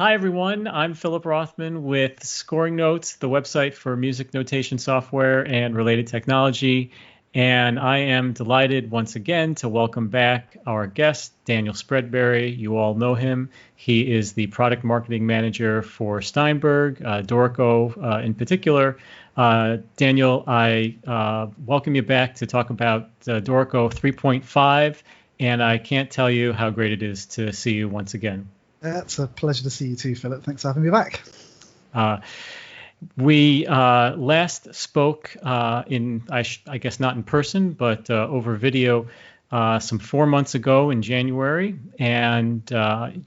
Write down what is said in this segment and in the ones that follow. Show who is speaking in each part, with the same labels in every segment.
Speaker 1: Hi, everyone. I'm Philip Rothman with Scoring Notes, the website for music notation software and related technology. And I am delighted once again to welcome back our guest, Daniel Spreadbury. You all know him. He is the product marketing manager for Steinberg, Dorko in particular. Daniel, I welcome you back to talk about Dorko 3.5, and I can't tell you how great it is to see you once again.
Speaker 2: It's a pleasure to see you too, Philip. Thanks for having me back.
Speaker 1: Uh, we last spoke I guess not in person, but over video some 4 months ago in January, and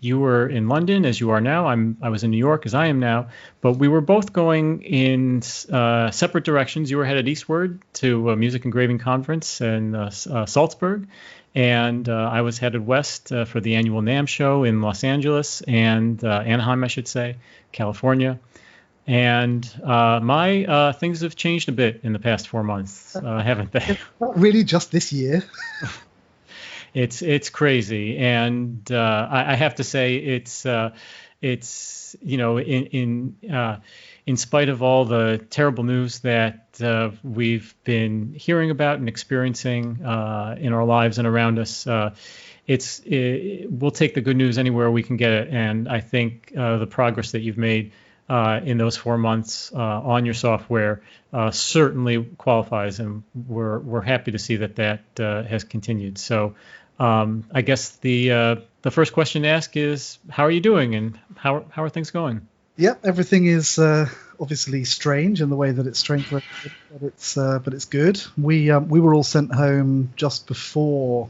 Speaker 1: you were in London as you are now. I was in New York as I am now, but we were both going in separate directions. You were headed eastward to a music engraving conference in Salzburg, and I was headed west for the annual NAMM show in Los Angeles and Anaheim, I should say, California. And my things have changed a bit in the past 4 months, haven't they?
Speaker 2: Not really just this year.
Speaker 1: It's crazy, and I have to say it's in spite of all the terrible news that we've been hearing about and experiencing in our lives and around us. We'll take the good news anywhere we can get it, and I think the progress that you've made in those 4 months on your software certainly qualifies, and we're happy to see that has continued. So I guess the first question to ask is, how are you doing, and how are things going?
Speaker 2: Yep, everything is obviously strange in the way that it's strange, but it's good. We were all sent home just before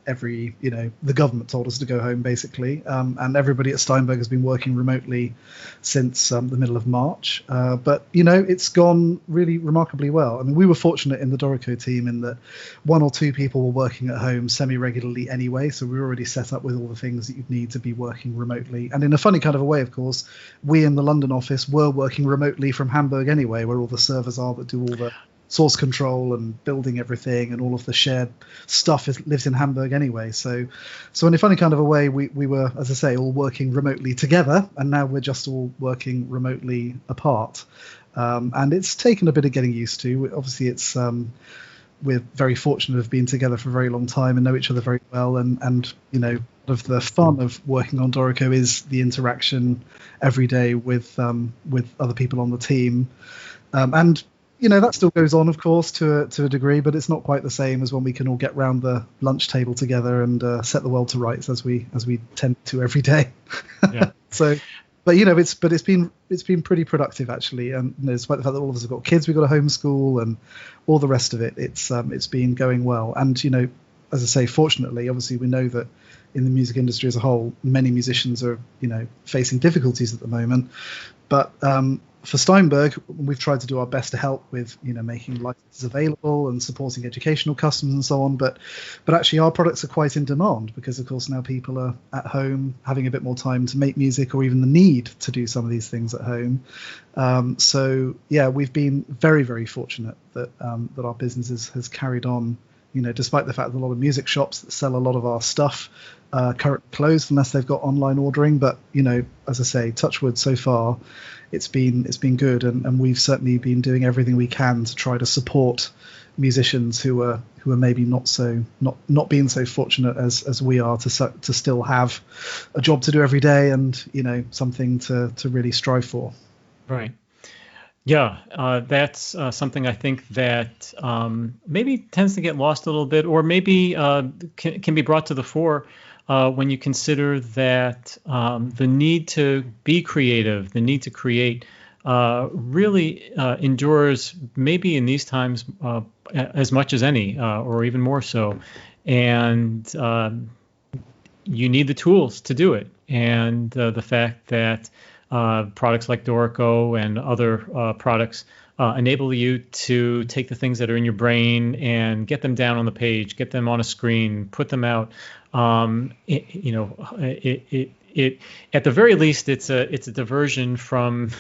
Speaker 2: the government told us to go home, basically, and everybody at Steinberg has been working remotely since the middle of March. But it's gone really remarkably well. I mean, we were fortunate in the Dorico team in that one or two people were working at home semi-regularly anyway, so we were already set up with all the things that you'd need to be working remotely. And in a funny kind of a way, of course, we in the London office were working remotely from Hamburg anyway, where all the servers are that do all the source control and building everything, and all of the shared stuff lives in Hamburg anyway. So in a funny kind of a way, we were, as I say, all working remotely together, and now we're just all working remotely apart. And it's taken a bit of getting used to. Obviously, we're very fortunate to have been together for a very long time and know each other very well. And of the fun of working on Dorico is the interaction every day with other people on the team. And that still goes on, of course, to a degree, but it's not quite the same as when we can all get round the lunch table together and set the world to rights as we tend to every day.
Speaker 1: Yeah.
Speaker 2: It's been pretty productive, actually, and despite the fact that all of us have got kids, we've got to homeschool and all the rest of it. It's been going well, and as I say, fortunately, obviously, we know that in the music industry as a whole, many musicians are facing difficulties at the moment, but for Steinberg, we've tried to do our best to help with making licenses available and supporting educational customers and so on. But actually, our products are quite in demand because, of course, now people are at home having a bit more time to make music, or even the need to do some of these things at home. So yeah, we've been very, very fortunate that our business has carried on. Despite the fact that a lot of music shops that sell a lot of our stuff currently closed unless they've got online ordering. But as I say, touch wood, so far it's been good, and we've certainly been doing everything we can to try to support musicians who are maybe not being so fortunate as we are to still have a job to do every day and something to really strive for.
Speaker 1: Right. Yeah, that's something I think that maybe tends to get lost a little bit, or maybe can be brought to the fore when you consider that the need to be creative, the need to create, really endures maybe in these times as much as any, or even more so. And you need the tools to do it. And the fact that products like Dorico and other products enable you to take the things that are in your brain and get them down on the page, get them on a screen, put them out. it at the very least it's a diversion from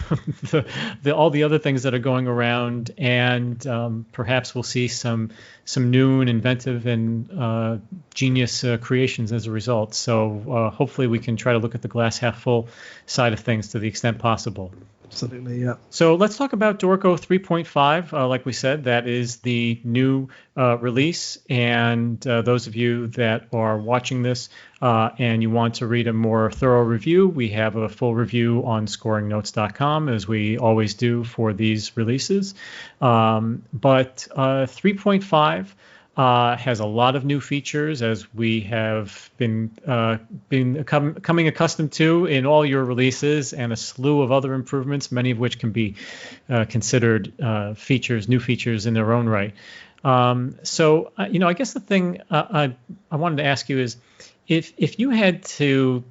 Speaker 1: all the other things that are going around, and perhaps we'll see some new and inventive and genius creations as a result. So hopefully we can try to look at the glass half full side of things to the extent possible.
Speaker 2: Absolutely, yeah.
Speaker 1: So let's talk about Dorko 3.5. Like we said, that is the new release. And those of you that are watching this and you want to read a more thorough review, we have a full review on scoringnotes.com, as we always do for these releases. But 3.5 has a lot of new features, as we have been coming accustomed to in all your releases, and a slew of other improvements, many of which can be considered new features in their own right. So I guess the thing I wanted to ask you is, if you had to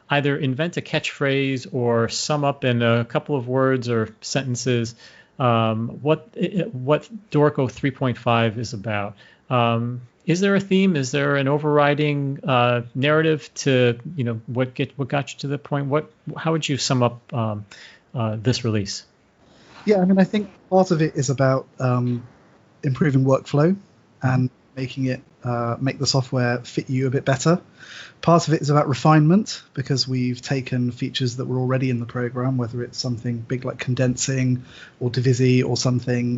Speaker 1: either invent a catchphrase or sum up in a couple of words or sentences what Dorico 3.5 is about. Is there a theme? Is there an overriding narrative to what got you to the point? How would you sum up this release?
Speaker 2: Yeah, I mean, I think part of it is about improving workflow and making it make the software fit you a bit better. Part of it is about refinement, because we've taken features that were already in the program, whether it's something big like condensing or divisi, or something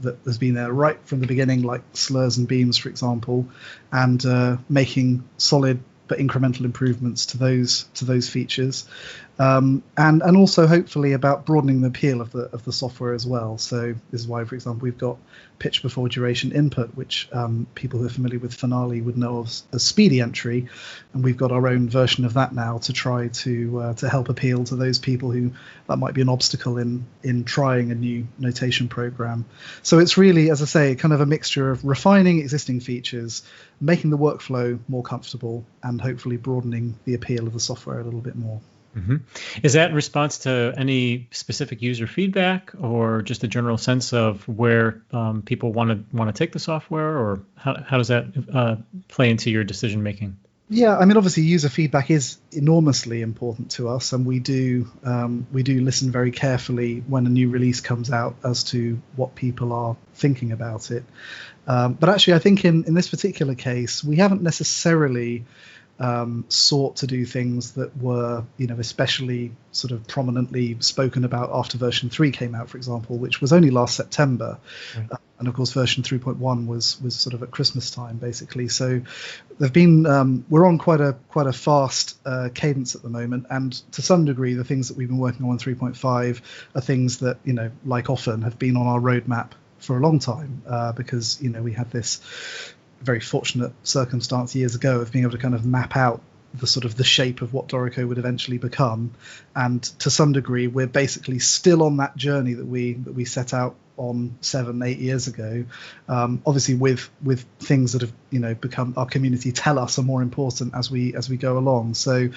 Speaker 2: that has been there right from the beginning, like slurs and beams, for example, and making solid but incremental improvements to those features, and also hopefully about broadening the appeal of the software as well. So this is why, for example, we've got pitch before duration input, which people who are familiar with Finale would know of as Speedy Entry, and we've got our own version of that now to try to help appeal to those people who that might be an obstacle in trying a new notation program. So it's really, as I say, kind of a mixture of refining existing features, making the workflow more comfortable, and hopefully broadening the appeal of the software a little bit more.
Speaker 1: Mm-hmm. Is that in response to any specific user feedback, or just a general sense of where people want to take the software, or how does that play into your decision making?
Speaker 2: Yeah, I mean, obviously user feedback is enormously important to us, and we do listen very carefully when a new release comes out as to what people are thinking about it. But actually, I think in this particular case, we haven't necessarily sought to do things that were, especially sort of prominently spoken about after version 3 came out, for example, which was only last September. Right. And of course, version 3.1 was sort of at Christmas time, basically. So there've been we're on quite a fast cadence at the moment, and to some degree, the things that we've been working on 3.5 are things that, like often, have been on our roadmap for a long time, because we had this very fortunate circumstance years ago of being able to kind of map out the sort of the shape of what Dorico would eventually become, and to some degree we're basically still on that journey that we set out on 7-8 years ago, obviously with things that have become, our community tell us are more important as we go along. So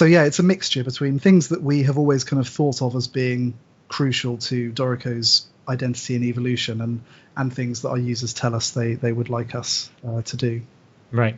Speaker 2: yeah, it's a mixture between things that we have always kind of thought of as being crucial to Dorico's identity and evolution, and things that our users tell us they would like us to do.
Speaker 1: Right.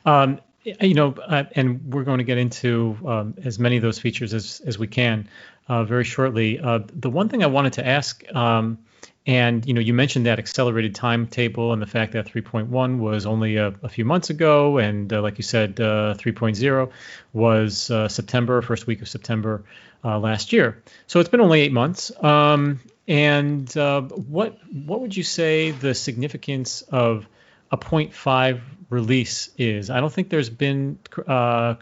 Speaker 1: And we're going to get into as many of those features as we can very shortly. The one thing I wanted to ask, and you mentioned that accelerated timetable and the fact that 3.1 was only a few months ago, and like you said, 3.0 was September, first week of September last year. So it's been only 8 months. And what would you say the significance of a 0.5 release is? I don't think there hasn't been a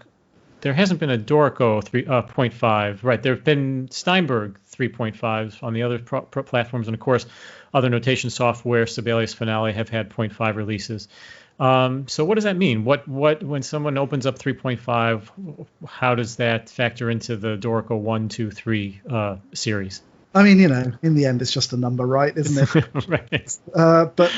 Speaker 1: Dorko 0.5. Right, there have been Steinberg 3.5s on the other platforms, and of course, other notation software, Sibelius, Finale, have had 0.5 releases. So what does that mean? What when someone opens up 3.5, how does that factor into the Dorico 1, 2, 3 series?
Speaker 2: I mean, in the end, it's just a number, right? Isn't it?
Speaker 1: Right.
Speaker 2: But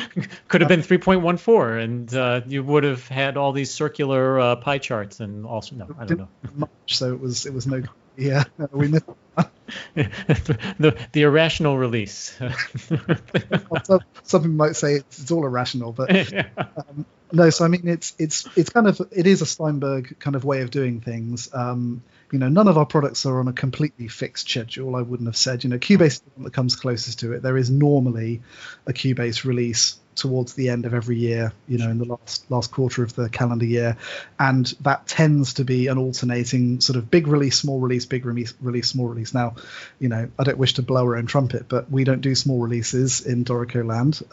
Speaker 1: could have been 3.14, and you would have had all these circular pie charts, and also I don't know.
Speaker 2: Much, so it was no. Yeah, we missed.
Speaker 1: the irrational release.
Speaker 2: Some people might say it's all irrational, but
Speaker 1: Yeah.
Speaker 2: no. So I mean, it's kind of, it is a Steinberg kind of way of doing things. None of our products are on a completely fixed schedule. I wouldn't have said. Cubase is the one that comes closest to it. There is normally a Cubase release towards the end of every year, in the last quarter of the calendar year, and that tends to be an alternating sort of big release, small release, big release, small release. Now, I don't wish to blow our own trumpet, but we don't do small releases in Dorico land.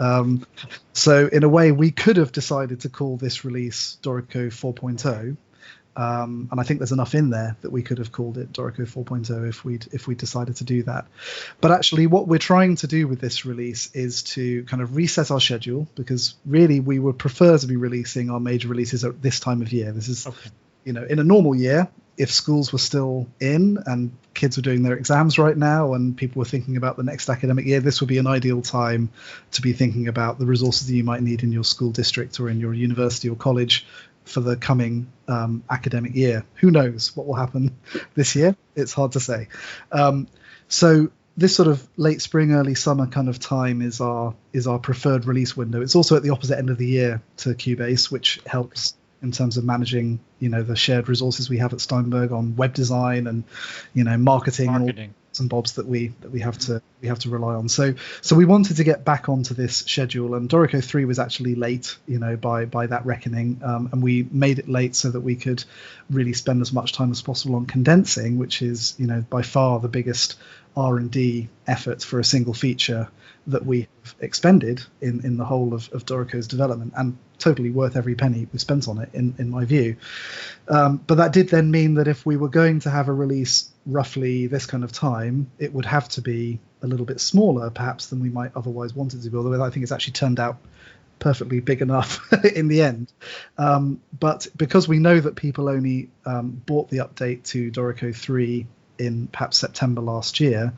Speaker 2: So in a way, we could have decided to call this release Dorico 4.0. And I think there's enough in there that we could have called it Dorico 4.0 if we decided to do that. But actually, what we're trying to do with this release is to kind of reset our schedule, because really we would prefer to be releasing our major releases at this time of year. This is,
Speaker 1: Okay.
Speaker 2: in a normal year, if schools were still in and kids were doing their exams right now and people were thinking about the next academic year, this would be an ideal time to be thinking about the resources that you might need in your school district or in your university or college for the coming academic year. Who knows what will happen this year? It's hard to say. So this sort of late spring, early summer kind of time is our preferred release window. It's also at the opposite end of the year to Cubase, which helps in terms of managing, the shared resources we have at Steinberg on web design and, marketing. And all and bobs that we have to rely on. So we wanted to get back onto this schedule, and Dorico 3 was actually late, by that reckoning, and we made it late so that we could really spend as much time as possible on condensing, which is, by far the biggest R&D effort for a single feature that we have expended in the whole of Dorico's development, and totally worth every penny we spent on it, in my view. But that did then mean that if we were going to have a release roughly this kind of time, it would have to be a little bit smaller perhaps than we might otherwise want it to be, although I think it's actually turned out perfectly big enough in the end. But because we know that people only bought the update to Dorico 3 in perhaps September last year,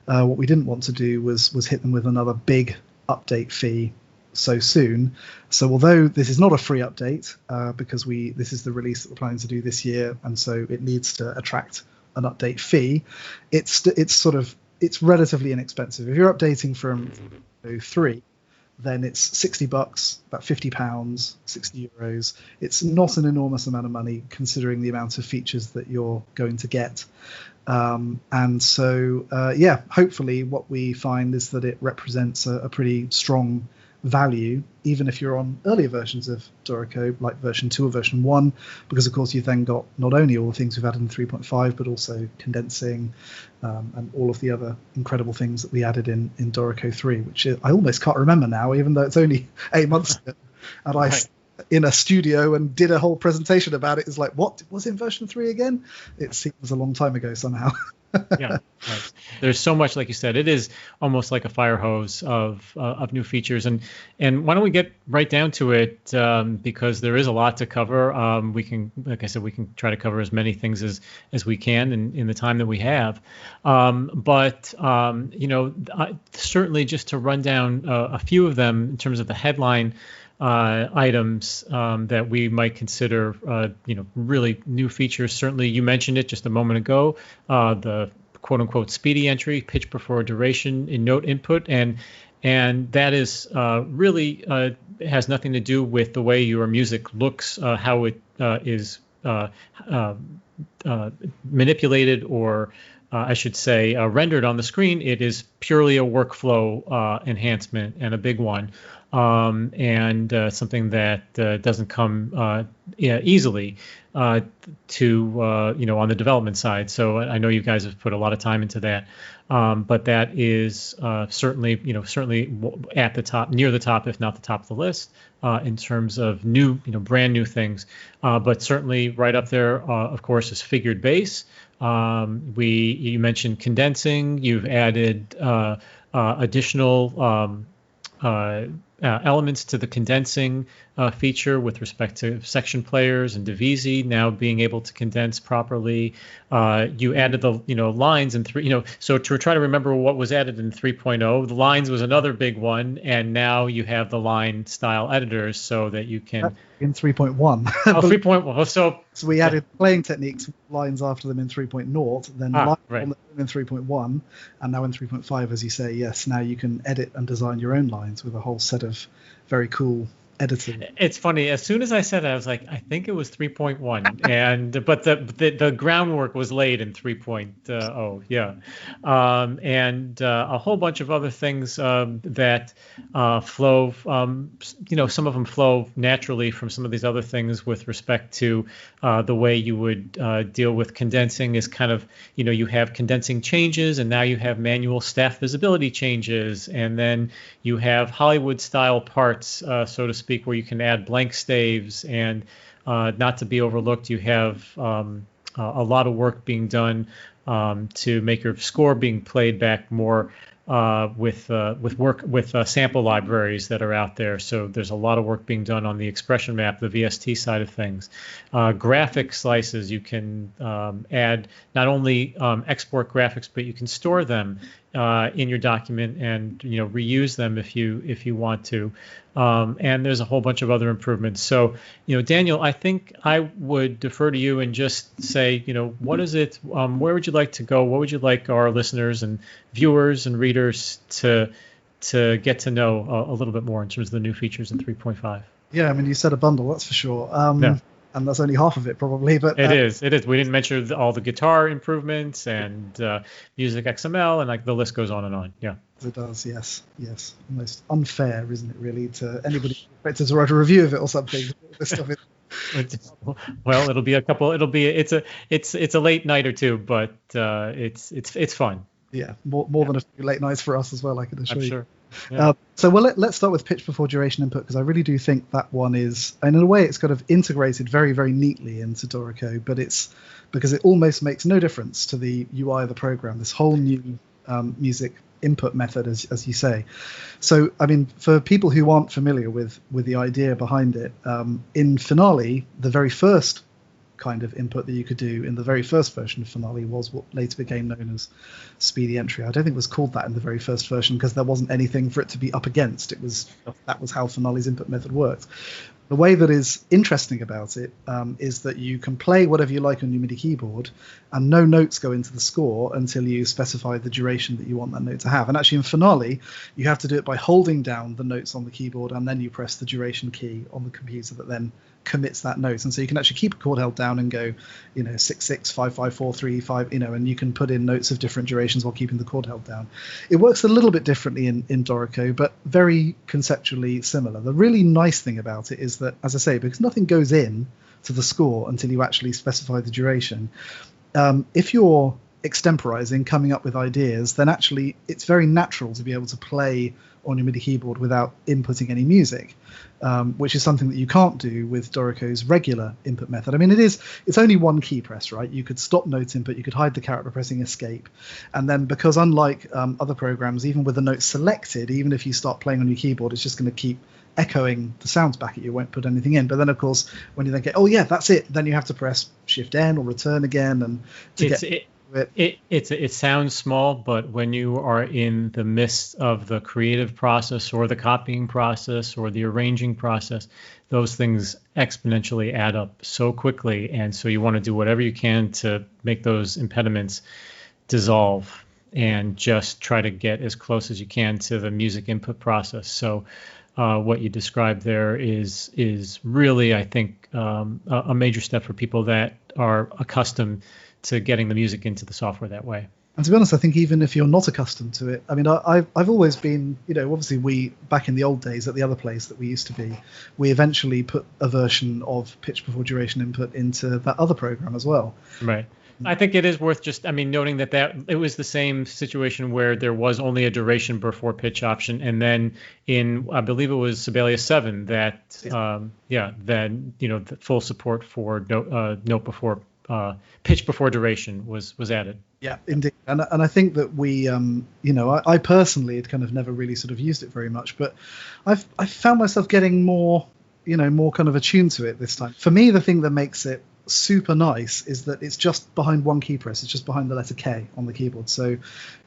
Speaker 2: what we didn't want to do was hit them with another big update fee so soon. So although this is not a free update, because this is the release that we're planning to do this year, and so it needs to attract an update fee, it's relatively inexpensive. If you're updating from 3, then it's $60, about £50, €60. It's not an enormous amount of money considering the amount of features that you're going to get. And so, hopefully what we find is that it represents a pretty strong value, even if you're on earlier versions of Dorico, like version 2 or version 1, because of course you've then got not only all the things we've added in 3.5, but also condensing, and all of the other incredible things that we added in Dorico 3, which I almost can't remember now, even though it's only 8 months ago. And I in a studio and did a whole presentation about it. It's like, what was in version 3 again? It seems a long time ago somehow.
Speaker 1: Yeah, right. There's so much, like you said, it is almost like a fire hose of new features. And why don't we get right down to it, because there is a lot to cover. We can, like I said, we can try to cover as many things as we can in the time that we have. But certainly just to run down a few of them in terms of the headline items that we might consider, really new features. Certainly, you mentioned it just a moment ago, the quote unquote speedy entry, pitch before duration in note input. And that is really has nothing to do with the way your music looks, how it is manipulated, or I should say rendered on the screen. It is purely a workflow enhancement, and a big one. And something that doesn't come easily to on the development side. So I know you guys have put a lot of time into that, but that is certainly at the top, near the top, if not the top of the list, in terms of new, brand new things. But certainly right up there, of course, is figured bass. You mentioned condensing. You've added additional elements to the condensing feature with respect to section players and Divisi now being able to condense properly. You added the lines in so to try to remember what was added in 3.0, the lines was another big one, and now you have the line style editors so that you can
Speaker 2: in 3.1.
Speaker 1: 3.1.
Speaker 2: So we added playing techniques lines after them in 3.0, then lines
Speaker 1: right.
Speaker 2: on them in 3.1, and now in 3.5, as you say, yes, now you can edit and design your own lines with a whole set of very cool editing.
Speaker 1: It's funny. As soon as I said it, I was like, I think it was 3.1, but the groundwork was laid in 3.0. Yeah, and a whole bunch of other things that flow. Some of them flow naturally from some of these other things with respect to the way you would deal with condensing. Is kind of you have condensing changes, and now you have manual staff visibility changes, and then you have Hollywood style parts, so to speak, where you can add blank staves, and not to be overlooked, you have a lot of work being done to make your score being played back more with sample libraries that are out there. So there's a lot of work being done on the expression map, the VST side of things. Graphic slices, you can add not only export graphics, but you can store them in your document and reuse them if you want to. And there's a whole bunch of other improvements. So, Daniel, I think I would defer to you and just say, what is it? Where would you like to go? What would you like our listeners and viewers and readers to get to know a little bit more in terms of the new features in 3.5?
Speaker 2: Yeah, I mean, you said a bundle, that's for sure.
Speaker 1: Yeah.
Speaker 2: And that's only half of it, probably. But
Speaker 1: it is. We didn't mention all the guitar improvements and music XML, and the list goes on and on. Yeah.
Speaker 2: It does, yes. Almost unfair, isn't it, really, to anybody who expected to write a review of it or something. This stuff is...
Speaker 1: Well, it'll be a couple. It's a late night or two, but it's fun.
Speaker 2: Yeah, more than a few late nights for us as well, I can assure you.
Speaker 1: Sure. Yeah.
Speaker 2: Let's start with pitch before duration input, because I really do think that one is, and in a way it's kind of integrated very, very neatly into Dorico, but it's because it almost makes no difference to the UI of the program, this whole new music input method, as you say. So, I mean, for people who aren't familiar with the idea behind it, in Finale, the very first kind of input that you could do in the very first version of Finale was what later became known as Speedy Entry. I don't think it was called that in the very first version because there wasn't anything for it to be up against. That was how Finale's input method worked. The way that is interesting about it is that you can play whatever you like on your MIDI keyboard, and no notes go into the score until you specify the duration that you want that note to have. And actually in Finale, you have to do it by holding down the notes on the keyboard, and then you press the duration key on the computer that then commits that note. And so you can actually keep a chord held down and go 6 6 5 5 4 3 5, and you can put in notes of different durations while keeping the chord held down. It works a little bit differently in Dorico, but very conceptually similar. The really nice thing about it is that, as I say, because nothing goes in to the score until you actually specify the duration, if you're extemporizing, coming up with ideas, then actually it's very natural to be able to play on your MIDI keyboard without inputting any music, which is something that you can't do with Dorico's regular input method. I mean, it's only one key press, right? You could stop note input, you could hide the caret by pressing escape, and then because unlike other programs, even with the note selected, even if you start playing on your keyboard, it's just going to keep echoing the sounds back at you, won't put anything in. But then, of course, when you then get, oh yeah, that's it, then you have to press Shift N or return again, and
Speaker 1: it sounds small, but when you are in the midst of the creative process or the copying process or the arranging process, those things exponentially add up so quickly, and so you want to do whatever you can to make those impediments dissolve and just try to get as close as you can to the music input process. So what you described there is really, I think, a major step for people that are accustomed to getting the music into the software that way.
Speaker 2: And to be honest, I think even if you're not accustomed to it, I mean, I've always been, obviously we, back in the old days at the other place that we used to be, we eventually put a version of pitch before duration input into that other program as well.
Speaker 1: Right. I think it is worth noting that it was the same situation where there was only a duration before pitch option, and then in, I believe it was Sibelius 7 that the full support for note before pitch before duration was added.
Speaker 2: Yeah, indeed. And I think that we, I personally had kind of never really sort of used it very much, but I've found myself getting more, more kind of attuned to it this time. For me, the thing that makes it super nice is that it's just behind one key press. It's just behind the letter K on the keyboard. So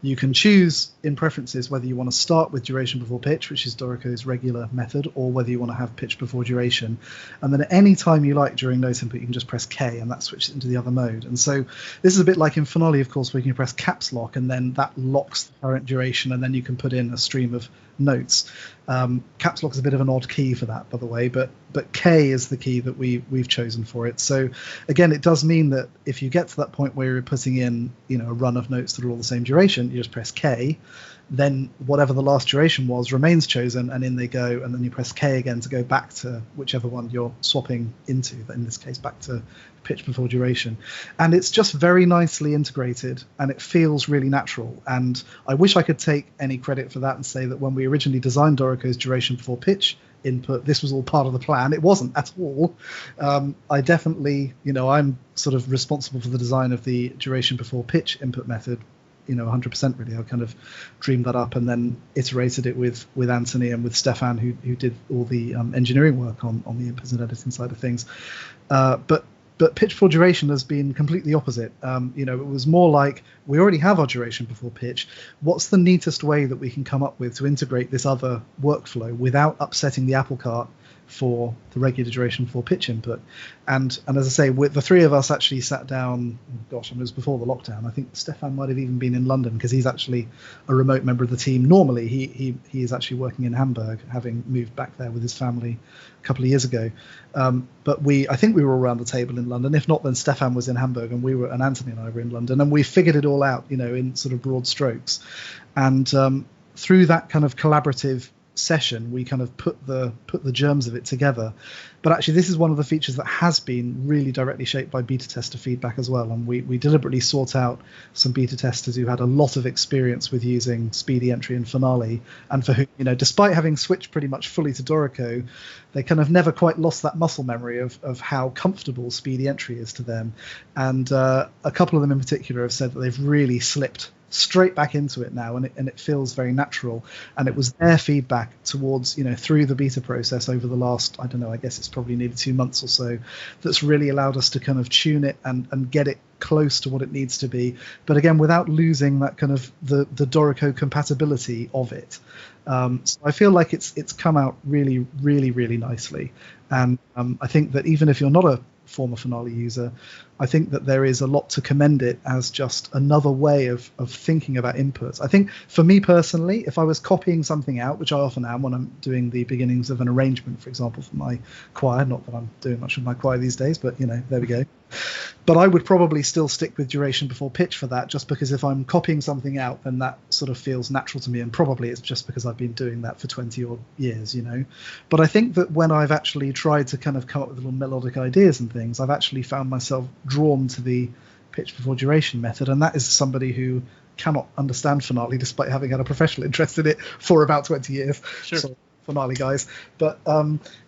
Speaker 2: you can choose in preferences whether you want to start with duration before pitch, which is Dorico's regular method, or whether you want to have pitch before duration. And then at any time you like during note input, you can just press K, and that switches into the other mode. And so this is a bit like in Finale, of course, where you can press caps lock, and then that locks the current duration, and then you can put in a stream of notes. Caps lock is a bit of an odd key for that, by the way, but K is the key that we've chosen for it. So again, it does mean that if you get to that point where you're putting in, a run of notes that are all the same duration, you just press K, then whatever the last duration was remains chosen, and in they go, and then you press K again to go back to whichever one you're swapping into, in this case back to pitch before duration. And it's just very nicely integrated, and it feels really natural. And I wish I could take any credit for that and say that when we originally designed Dorico's duration before pitch input, this was all part of the plan. It wasn't at all. I definitely, I'm sort of responsible for the design of the duration before pitch input method, 100% really. I kind of dreamed that up and then iterated it with Anthony and with Stefan, who did all the engineering work on the inputs and editing side of things. But pitch before duration has been completely opposite. It was more like, we already have our duration before pitch. What's the neatest way that we can come up with to integrate this other workflow without upsetting the apple cart for the regular duration before pitch input? And as I say, the three of us actually sat down, it was before the lockdown. I think Stefan might have even been in London because he's actually a remote member of the team. Normally, he is actually working in Hamburg, having moved back there with his family a couple of years ago. But I think we were around the table in London. If not, then Stefan was in Hamburg, and Anthony and I were in London, and we figured it all out, in sort of broad strokes. And through that kind of collaborative session, we kind of put the germs of it together. But actually, this is one of the features that has been really directly shaped by beta tester feedback as well. And we deliberately sought out some beta testers who had a lot of experience with using Speedy Entry and Finale, and for whom, despite having switched pretty much fully to Dorico, they kind of never quite lost that muscle memory of how comfortable Speedy Entry is to them. And a couple of them in particular have said that they've really slipped straight back into it now, and it feels very natural. And it was their feedback towards, through the beta process over the last, I don't know, I guess it's probably nearly 2 months or so, that's really allowed us to kind of tune it and get it close to what it needs to be, but again without losing that kind of the Dorico compatibility of it. So I feel like it's come out really, really, really nicely. And I think that even if you're not a former Finale user, I think that there is a lot to commend it as just another way of thinking about inputs. I think for me personally, if I was copying something out, which I often am when I'm doing the beginnings of an arrangement, for example, for my choir, not that I'm doing much of my choir these days, but there we go. But I would probably still stick with duration before pitch for that, just because if I'm copying something out, then that sort of feels natural to me, and probably it's just because I've been doing that for 20 odd years, But I think that when I've actually tried to kind of come up with little melodic ideas and things, I've actually found myself drawn to the pitch before duration method, and that is somebody who cannot understand Finale despite having had a professional interest in it for about 20 years.
Speaker 1: Sure.
Speaker 2: So, Finale guys. But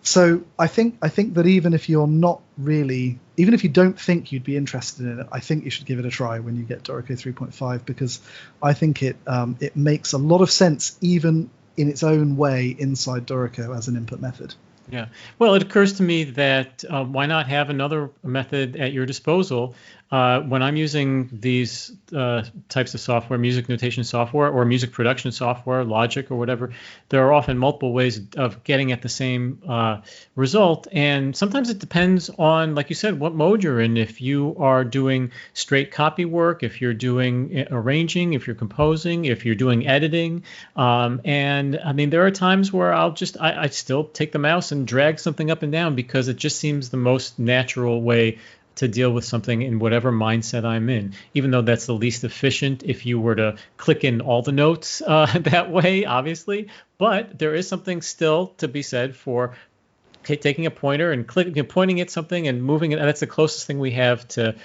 Speaker 2: so I think that even if you don't think you'd be interested in it, I think you should give it a try when you get Dorico 3.5, because I think it makes a lot of sense even in its own way inside Dorico as an input method.
Speaker 1: Yeah. Well, it occurs to me that why not have another method at your disposal when I'm using these types of software, music notation software or music production software, Logic or whatever. There are often multiple ways of getting at the same result. And sometimes it depends on, like you said, what mode you're in. If you are doing straight copy work, if you're doing arranging, if you're composing, if you're doing editing. And I mean, there are times where I still take the mouse and drag something up and down because it just seems the most natural way to deal with something in whatever mindset I'm in, even though that's the least efficient if you were to click in all the notes that way, obviously. But there is something still to be said for taking a pointer and pointing at something and moving it. And that's the closest thing we have to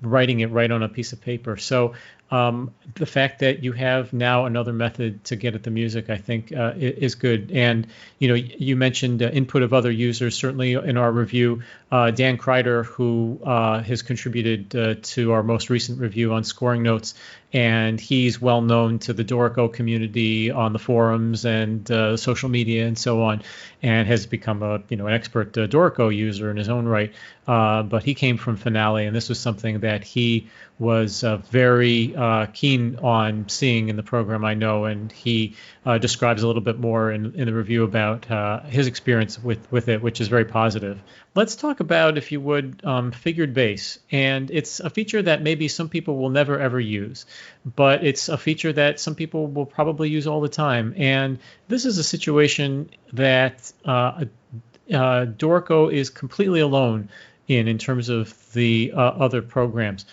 Speaker 1: writing it right on a piece of paper. So the fact that you have now another method to get at the music, I think, is good. And you mentioned input of other users. Certainly, in our review, Dan Kreider, who has contributed to our most recent review on scoring notes, and he's well known to the Dorico community on the forums and social media and so on, and has become an expert Dorico user in his own right. But he came from Finale, and this was something that he was very keen on seeing in the program, I know, and he describes a little bit more in the review about his experience with it, which is very positive. Let's talk about, if you would, figured bass. And it's a feature that maybe some people will never, ever use, but it's a feature that some people will probably use all the time. And this is a situation that Dorko is completely alone in terms of the other programs.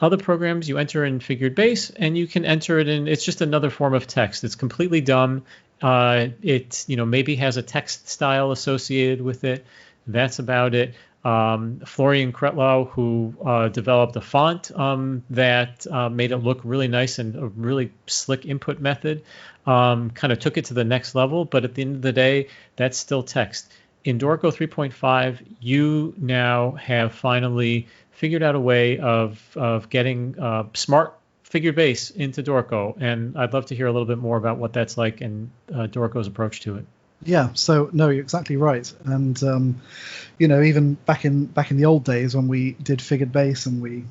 Speaker 1: Other programs, you enter in figured bass, and you can enter it in. It's just another form of text. It's completely dumb. It maybe has a text style associated with it. That's about it. Florian Kretlau, who developed a font that made it look really nice and a really slick input method, kind of took it to the next level. But at the end of the day, that's still text. In Dorko 3.5, you now have finally figured out a way of getting smart figured bass into Dorko, and I'd love to hear a little bit more about what that's like and Dorko's approach to it.
Speaker 2: Yeah, so no, you're exactly right. And even back in the old days when we did figured bass and we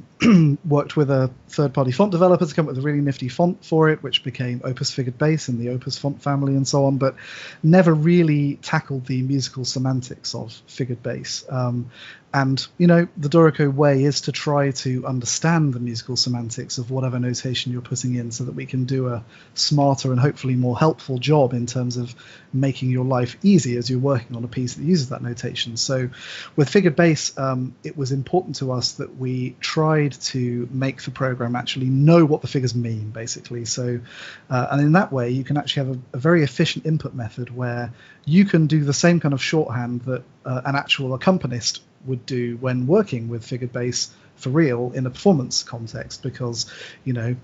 Speaker 2: worked with a third-party font developer to come up with a really nifty font for it, which became Opus Figured Bass in the Opus font family and so on, but never really tackled the musical semantics of figured bass. And the Dorico way is to try to understand the musical semantics of whatever notation you're putting in so that we can do a smarter and hopefully more helpful job in terms of making your life easy as you're working on a piece that uses that notation. So with figured bass, it was important to us that we tried to make the program actually know what the figures mean, basically. So, and in that way, you can actually have a very efficient input method where you can do the same kind of shorthand that an actual accompanist would do when working with figured bass for real in a performance context, because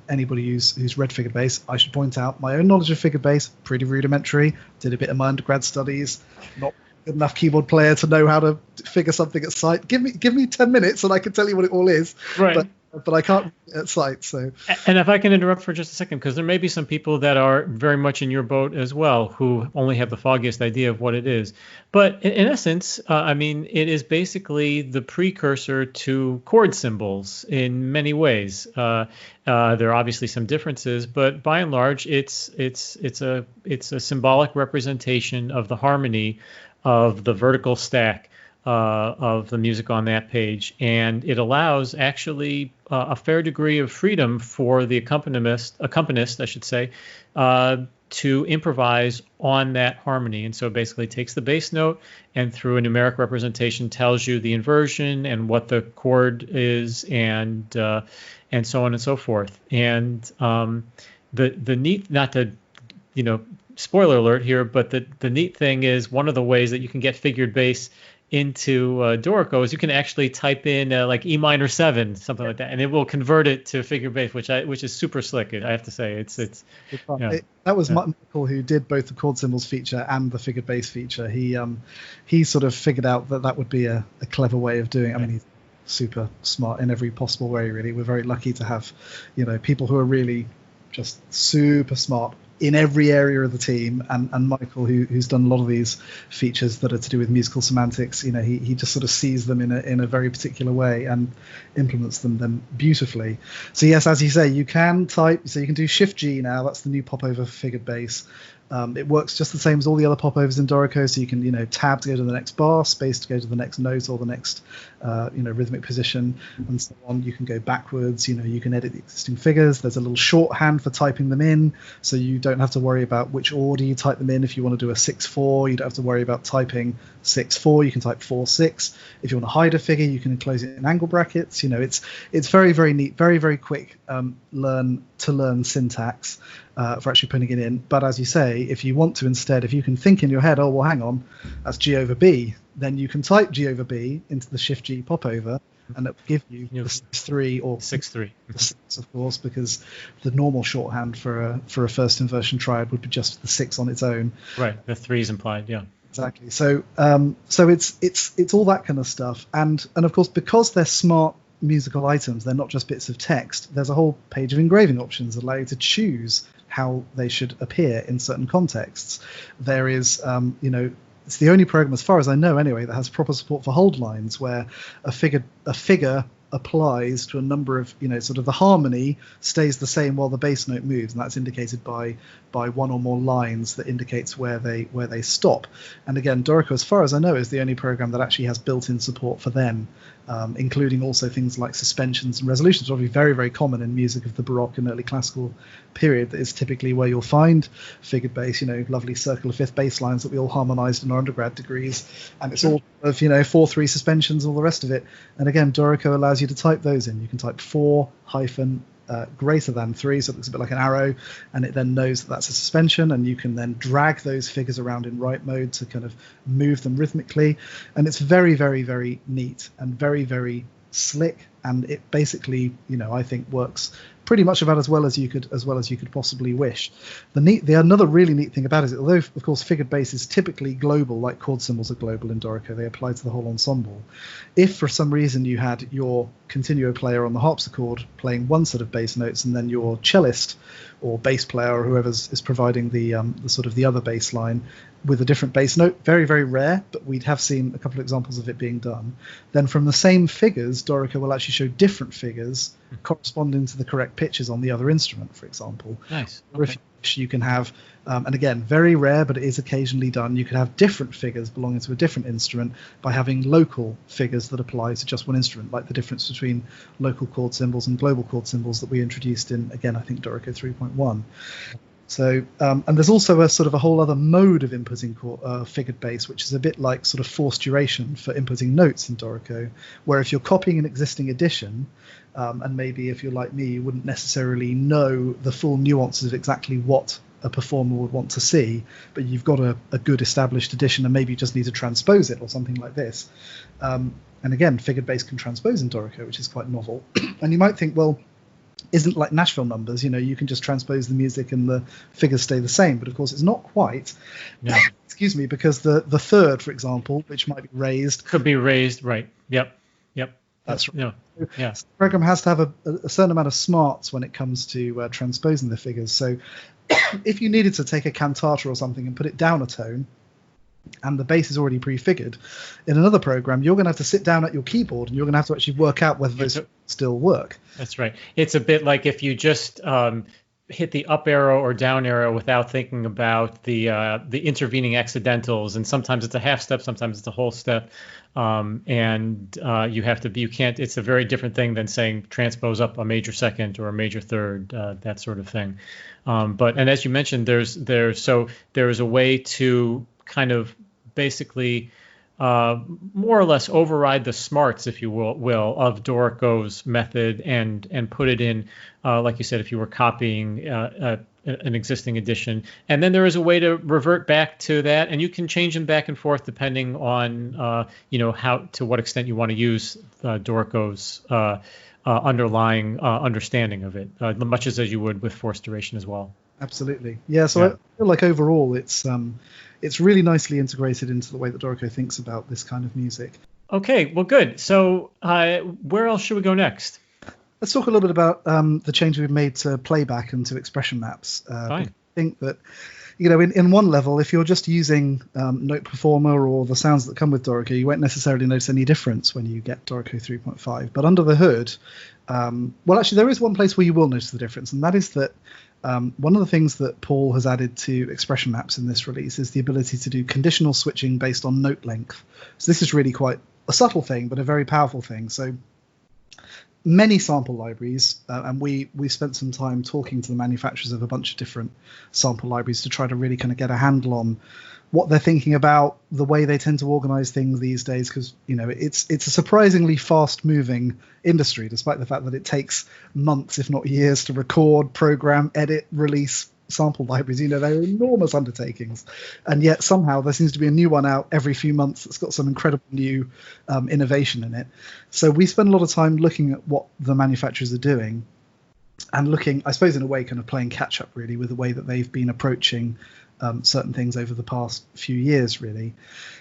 Speaker 2: anybody who's read figured bass, I should point out my own knowledge of figured bass pretty rudimentary. Did a bit of my undergrad studies, not good enough keyboard player to know how to figure something at sight. Give me 10 minutes and I can tell you what it all is.
Speaker 1: Right.
Speaker 2: But I can't at sight. So,
Speaker 1: and if I can interrupt for just a second, because there may be some people that are very much in your boat as well, who only have the foggiest idea of what it is. But in essence, it is basically the precursor to chord symbols in many ways. There are obviously some differences, but by and large, it's a symbolic representation of the harmony of the vertical stack of the music on that page, and it allows actually a fair degree of freedom for the accompanist, I should say, to improvise on that harmony. And so it basically takes the bass note and through a numeric representation tells you the inversion and what the chord is, and so on and so forth. And the neat, not to spoiler alert here, but the neat thing is one of the ways that you can get figured bass into Dorico is you can actually type in like E minor 7, something like that, and it will convert it to figure bass, which is super slick. I have to say, it's
Speaker 2: that was Michael who did both the chord symbols feature and the figured bass feature. He sort of figured out that would be a clever way of doing it. I mean, he's super smart in every possible way. Really, we're very lucky to have people who are really just super smart in every area of the team, and Michael, who's done a lot of these features that are to do with musical semantics, he just sort of sees them in a very particular way and implements them beautifully. So yes, as you say, you can type, so you can do Shift G now. That's the new popover for figured bass. It works just the same as all the other popovers in Dorico, so you can tab to go to the next bar, space to go to the next note or the next rhythmic position, and so on. You can go backwards. You can edit the existing figures. There's a little shorthand for typing them in, so you don't have to worry about which order you type them in. If you want to do a 6/4, you don't have to worry about typing 6/4. You can type 4/6. If you want to hide a figure, you can enclose it in angle brackets. It's very, very neat, very, very quick learn syntax for actually putting it in. But as you say, if you want to instead, if you can think in your head, oh well, hang on, that's G over B. then you can type G over B into the Shift G popover, and it will give you the 6-3 or
Speaker 1: 6-3.
Speaker 2: the 6, of course, because the normal shorthand for a first inversion triad would be just the 6 on its own.
Speaker 1: Right, the 3 is implied, yeah.
Speaker 2: Exactly. So it's all that kind of stuff, and of course, because they're smart musical items, they're not just bits of text. There's a whole page of engraving options that allow you to choose how they should appear in certain contexts. There is, it's the only program, as far as I know anyway, that has proper support for hold lines, where a figure applies to a number of, sort of the harmony stays the same while the bass note moves, and that's indicated by one or more lines that indicates where they stop. And again, Dorico, as far as I know, is the only program that actually has built-in support for them, including also things like suspensions and resolutions, which are very, very common in music of the Baroque and early classical period. That is typically where you'll find figured bass, lovely circular fifth bass lines that we all harmonized in our undergrad degrees, and it's all of 4/3 suspensions and all the rest of it. And again, Dorico allows you to type those in. You can type 4 hyphen greater than 3, so it looks a bit like an arrow, and it then knows that that's a suspension, and you can then drag those figures around in write mode to kind of move them rhythmically. And it's very, very, very neat and very, very slick, and it basically, I think works pretty much about as well as you could possibly wish. The another really neat thing about it is, although of course figured bass is typically global, like chord symbols are global in Dorico, they apply to the whole ensemble. If for some reason you had your continuo player on the harpsichord playing one set of bass notes, and then your cellist or bass player or whoever is providing the sort of the other bass line with a different bass note, very, very rare, but we'd have seen a couple of examples of it being done, then from the same figures, Dorico will actually show different figures corresponding to the correct pitches on the other instrument, for example.
Speaker 1: Nice.
Speaker 2: Okay. Or if you can have, and again, very rare, but it is occasionally done, you could have different figures belonging to a different instrument by having local figures that apply to just one instrument, like the difference between local chord symbols and global chord symbols that we introduced in, again, I think Dorico 3.1. So, and there's also a sort of a whole other mode of inputting figured bass, which is a bit like sort of forced duration for inputting notes in Dorico, where if you're copying an existing edition, and maybe if you're like me, you wouldn't necessarily know the full nuances of exactly what a performer would want to see, but you've got a good established edition, and maybe you just need to transpose it or something like this. And again, figured bass can transpose in Dorico, which is quite novel. And you might think, well, isn't like Nashville numbers, you can just transpose the music and the figures stay the same, but of course it's not quite.
Speaker 1: Yeah.
Speaker 2: Excuse me, because the third, for example, which might be raised,
Speaker 1: could be raised, right? Yep.
Speaker 2: That's right.
Speaker 1: Yeah.
Speaker 2: So the program has to have a certain amount of smarts when it comes to transposing the figures. So if you needed to take a cantata or something and put it down a tone, and the bass is already prefigured, in another program you're going to have to sit down at your keyboard and you're going to have to actually work out whether those still work.
Speaker 1: That's right. It's a bit like if you just hit the up arrow or down arrow without thinking about the intervening accidentals, and sometimes it's a half step, sometimes it's a whole step, and you can't. It's a very different thing than saying transpose up a major second or a major third, that sort of thing. But as you mentioned, there's a way to kind of basically more or less override the smarts, if you will, of Dorico's method and put it in, like you said, if you were copying an existing edition. And then there is a way to revert back to that, and you can change them back and forth depending on, how to what extent you want to use Dorico's underlying understanding of it, much as you would with forced duration as well.
Speaker 2: Absolutely. Yeah, so yeah. I feel like overall it's really nicely integrated into the way that Dorico thinks about this kind of music.
Speaker 1: Okay, well, good. So where else should we go next?
Speaker 2: Let's talk a little bit about the change we've made to playback and to expression maps. I think that, in one level, if you're just using Note Performer or the sounds that come with Dorico, you won't necessarily notice any difference when you get Dorico 3.5. But under the hood, actually, there is one place where you will notice the difference, and that is that one of the things that Paul has added to expression maps in this release is the ability to do conditional switching based on note length. So this is really quite a subtle thing, but a very powerful thing. So many sample libraries, and we spent some time talking to the manufacturers of a bunch of different sample libraries to try to really kind of get a handle on what they're thinking about, the way they tend to organize things these days, because it's a surprisingly fast moving industry, despite the fact that it takes months, if not years, to record, program, edit, release sample libraries. They're enormous undertakings, and yet somehow there seems to be a new one out every few months that's got some incredible new innovation in it. So we spend a lot of time looking at what the manufacturers are doing, and looking, I suppose, in a way, kind of playing catch up really with the way that they've been approaching certain things over the past few years, really.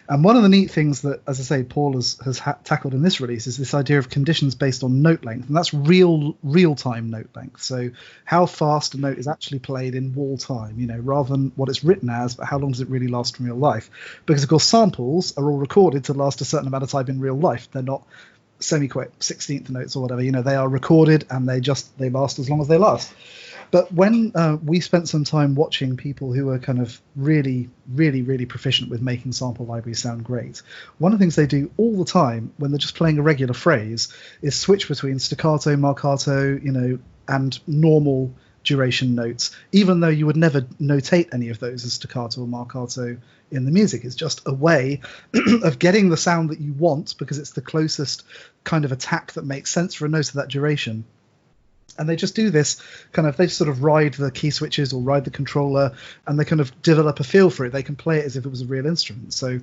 Speaker 2: And one of the neat things that, as I say, Paul has tackled in this release is this idea of conditions based on note length, and that's real-time note length. So how fast a note is actually played in wall time, rather than what it's written as, but how long does it really last in real life? Because, of course, samples are all recorded to last a certain amount of time in real life. They're not semi-quick 16th notes or whatever. They are recorded and they last as long as they last. But when we spent some time watching people who are kind of really, really, really proficient with making sample libraries sound great, one of the things they do all the time when they're just playing a regular phrase is switch between staccato, marcato, and normal duration notes, even though you would never notate any of those as staccato or marcato in the music. It's just a way of getting the sound that you want, because it's the closest kind of attack that makes sense for a note of that duration. And they just do this they sort of ride the key switches or ride the controller, and they kind of develop a feel for it. They can play it as if it was a real instrument. So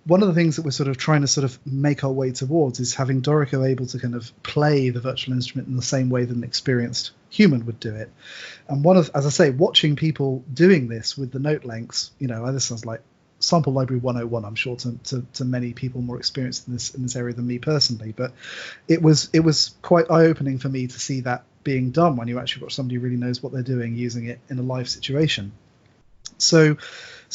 Speaker 2: one of the things that we're sort of trying to sort of make our way towards is having Dorico able to kind of play the virtual instrument in the same way that an experienced human would do it. And as I say, watching people doing this with the note lengths, this sounds like sample library 101, I'm sure, to many people more experienced in this area than me personally. But it was quite eye-opening for me to see that being done when you actually got somebody who really knows what they're doing using it in a live situation. So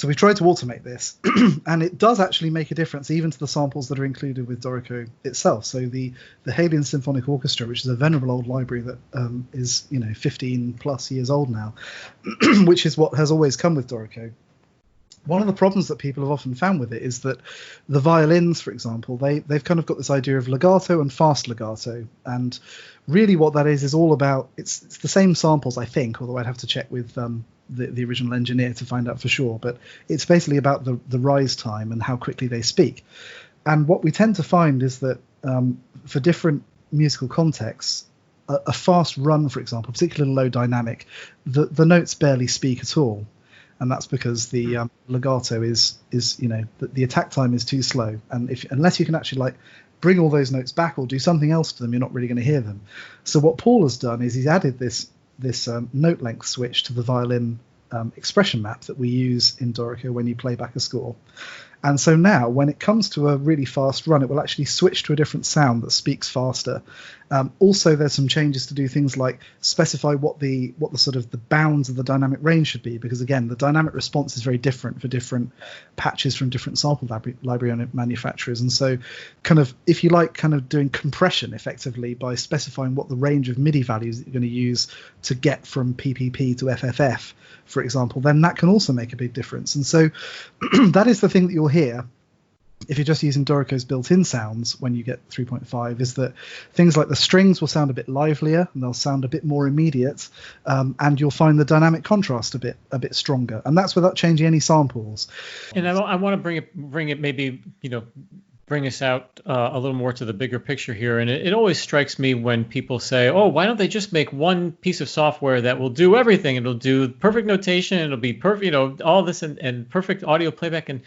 Speaker 2: we tried to automate this, and it does actually make a difference even to the samples that are included with Dorico itself. So the Halion Symphonic Orchestra, which is a venerable old library that is 15 plus years old now, which is what has always come with Dorico. One of the problems that people have often found with it is that the violins, for example, they've kind of got this idea of legato and fast legato, and really what that is all about. It's the same samples, I think, although I'd have to check with the original engineer to find out for sure. But it's basically about the rise time and how quickly they speak. And what we tend to find is that for different musical contexts, a fast run, for example, particularly low dynamic, the notes barely speak at all. And that's because the legato is the attack time is too slow, and unless you can actually bring all those notes back or do something else to them, you're not really going to hear them. So what Paul has done is he's added this note length switch to the violin expression map that we use in Dorico when you play back a score. And so now, when it comes to a really fast run, it will actually switch to a different sound that speaks faster. Also, there's some changes to do things like specify what the sort of the bounds of the dynamic range should be, because again, the dynamic response is very different for different patches from different sample library manufacturers. And so, if you like, doing compression effectively by specifying what the range of MIDI values that you're going to use to get from PPP to FFF, for example, then that can also make a big difference. And so that is the thing that you'll hear if you're just using Dorico's built-in sounds when you get 3.5, is that things like the strings will sound a bit livelier and they'll sound a bit more immediate, and you'll find the dynamic contrast a bit stronger, and that's without changing any samples.
Speaker 1: And I want to bring it maybe bring us out a little more to the bigger picture here. And it always strikes me when people say, oh, why don't they just make one piece of software that will do everything? It'll do perfect notation, it'll be perfect, all this and perfect audio playback. And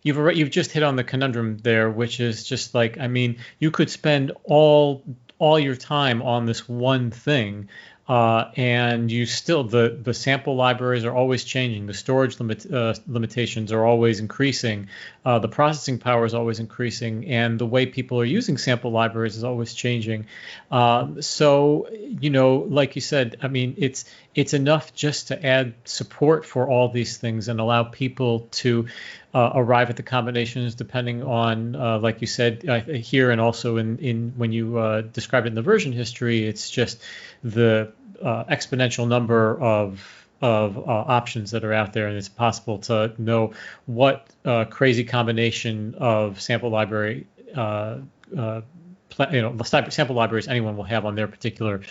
Speaker 1: you've just hit on the conundrum there, which is just you could spend all your time on this one thing, and you still the sample libraries are always changing, the storage limitations are always increasing, the processing power is always increasing, and the way people are using sample libraries is always changing. So like you said, it's enough just to add support for all these things and allow people to arrive at the combinations depending on, like you said here, and also in when you described it in the version history, it's just the exponential number of options that are out there, and it's possible to know what crazy combination of sample library the sample libraries anyone will have on their particular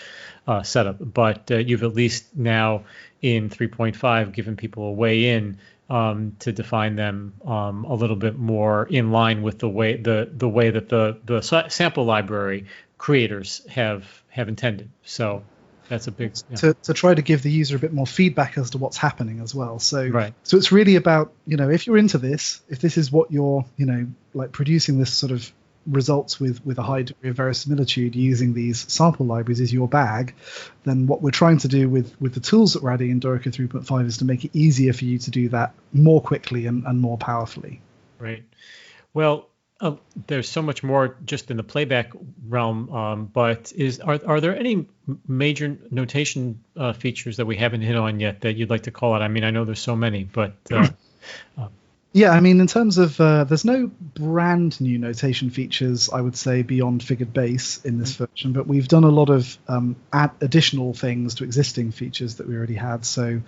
Speaker 1: setup. But you've at least now in 3.5 given people a way in to define them a little bit more in line with the way that the sample library creators have intended. So That's a big
Speaker 2: to try to give the user a bit more feedback as to what's happening as well. So
Speaker 1: right.
Speaker 2: So it's really about, if you're into this, if this is what you're, like producing this sort of results with a high degree of verisimilitude using these sample libraries is your bag, then what we're trying to do with the tools that we're adding in Dorico 3.5 is to make it easier for you to do that more quickly and more powerfully.
Speaker 1: Right. Well, there's so much more just in the playback realm, but are there any major notation features that we haven't hit on yet that you'd like to call out? I mean, I know there's so many, but
Speaker 2: yeah, I mean, in terms of there's no brand new notation features, I would say, beyond figured bass in this version, but we've done a lot of additional things to existing features that we already had. So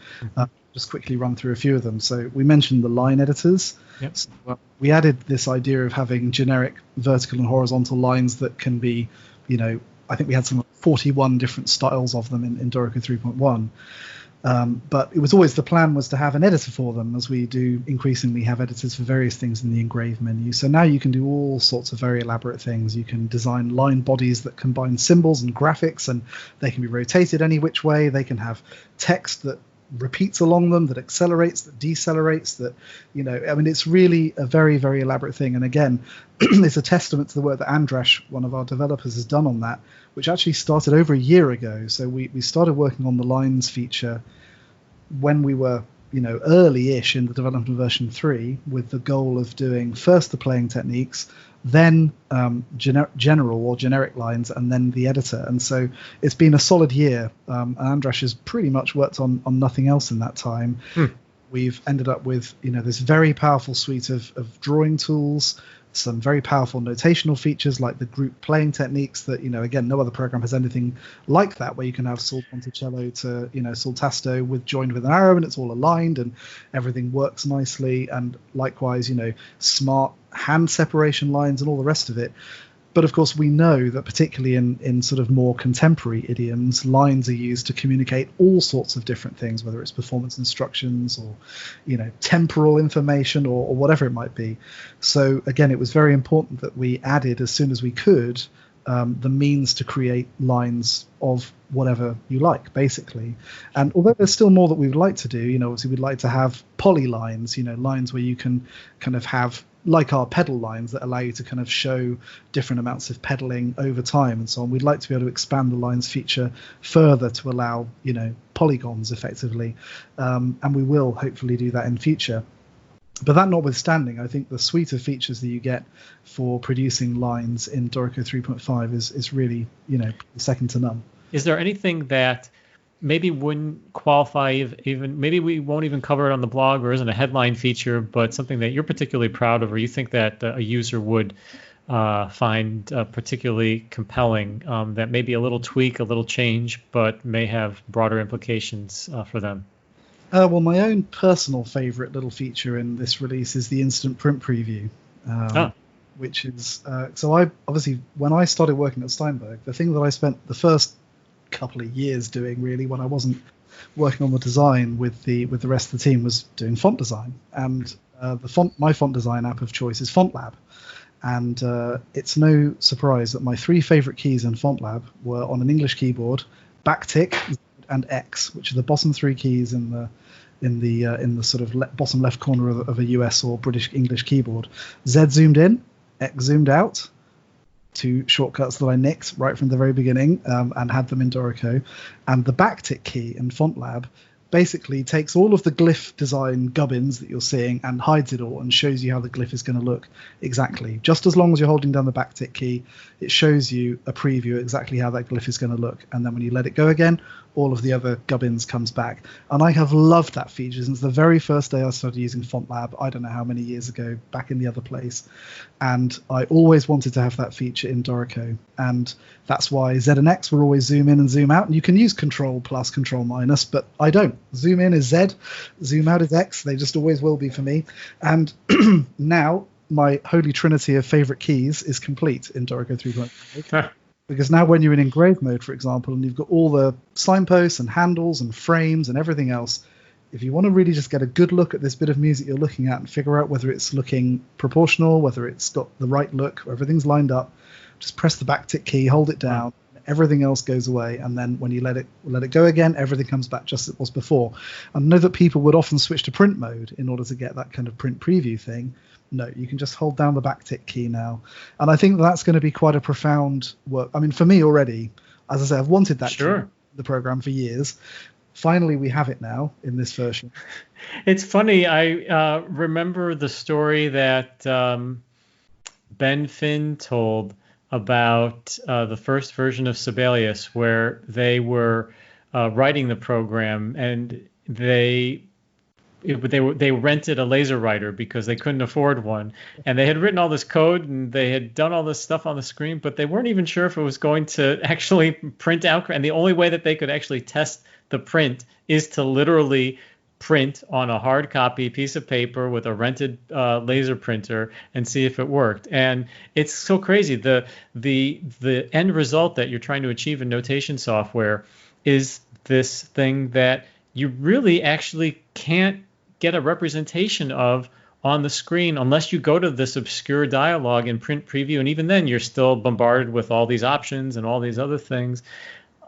Speaker 2: just quickly run through a few of them. So we mentioned the line editors.
Speaker 1: Yep.
Speaker 2: So, we added this idea of having generic vertical and horizontal lines that can be, I think we had some 41 different styles of them in Dorico 3.1. But it was always the plan was to have an editor for them, as we do increasingly have editors for various things in the engrave menu. So now you can do all sorts of very elaborate things. You can design line bodies that combine symbols and graphics, and they can be rotated any which way. They can have text that repeats along them, that accelerates, that decelerates, that, I mean, it's really a very, very elaborate thing. And again, it's a testament to the work that Andras, one of our developers, has done on that, which actually started over a year ago. So we started working on the lines feature when we were, early-ish in the development of version 3, with the goal of doing first the playing techniques, then general or generic lines, and then the editor. And so it's been a solid year. Andras has pretty much worked on nothing else in that time. We've ended up with this very powerful suite of drawing tools, some very powerful notational features like the group playing techniques that, again, no other program has anything like that, where you can have sol ponticello to, sol tasto joined with an arrow, and it's all aligned and everything works nicely. And likewise, smart hand separation lines and all the rest of it. But of course, we know that particularly in sort of more contemporary idioms, lines are used to communicate all sorts of different things, whether it's performance instructions or, temporal information or whatever it might be. So again, it was very important that we added, as soon as we could, the means to create lines of whatever you like, basically. And although there's still more that we would like to do, obviously we'd like to have poly lines, lines where you can kind of have, like our pedal lines, that allow you to kind of show different amounts of pedaling over time and so on. We'd like to be able to expand the lines feature further to allow, polygons effectively. And we will hopefully do that in future. But that notwithstanding, I think the suite of features that you get for producing lines in Dorico 3.5 is really, second to none.
Speaker 1: Is there anything that maybe wouldn't qualify, even maybe we won't even cover it on the blog or isn't a headline feature, but something that you're particularly proud of, or you think that a user would find particularly compelling, that maybe a little tweak, a little change, but may have broader implications for them?
Speaker 2: Well, my own personal favorite little feature in this release is the instant print preview, which is so I obviously, when I started working at Steinberg, the thing that I spent the first couple of years doing, really, when I wasn't working on the design with the rest of the team, was doing font design. And my font design app of choice is FontLab. And it's no surprise that my three favorite keys in FontLab were on an English keyboard: backtick and X, which are the bottom three keys in the sort of bottom left corner of a US or British English keyboard. Z zoomed in, X zoomed out. Two shortcuts that I nicked right from the very beginning, and had them in Dorico. And the backtick key in FontLab basically takes all of the glyph design gubbins that you're seeing and hides it all and shows you how the glyph is going to look exactly. Just as long as you're holding down the backtick key, it shows you a preview exactly how that glyph is going to look. And then when you let it go again, all of the other gubbins comes back. And I have loved that feature since the very first day I started using FontLab, I don't know how many years ago, back in the other place. And I always wanted to have that feature in Dorico. And that's why Z and X will always zoom in and zoom out. And you can use Control plus, Control minus, but I don't. Zoom in is Z, zoom out is X. They just always will be for me. And now my holy trinity of favorite keys is complete in Dorico 3.5. Because now when you're in engrave mode, for example, and you've got all the signposts and handles and frames and everything else, if you want to really just get a good look at this bit of music you're looking at and figure out whether it's looking proportional, whether it's got the right look, or everything's lined up, just press the backtick key, hold it down, and everything else goes away, and then when you let it go again, everything comes back just as it was before. I know that people would often switch to print mode in order to get that kind of print preview thing. No, you can just hold down the backtick key now, and I think that's going to be quite a profound work. I mean, for me already, as I say, I've wanted that key in the program for years. Finally, we have it now in this version.
Speaker 1: It's funny. I remember the story that Ben Finn told about the first version of Sibelius, where they were writing the program, and they rented a laser writer because they couldn't afford one, and they had written all this code and they had done all this stuff on the screen, but they weren't even sure if it was going to actually print out. And the only way that they could actually test the print is to literally print on a hard copy piece of paper with a rented laser printer and see if it worked. And it's so crazy. The end result that you're trying to achieve in notation software is this thing that you really actually can't get a representation of on the screen unless you go to this obscure dialogue in print preview. And even then, you're still bombarded with all these options and all these other things.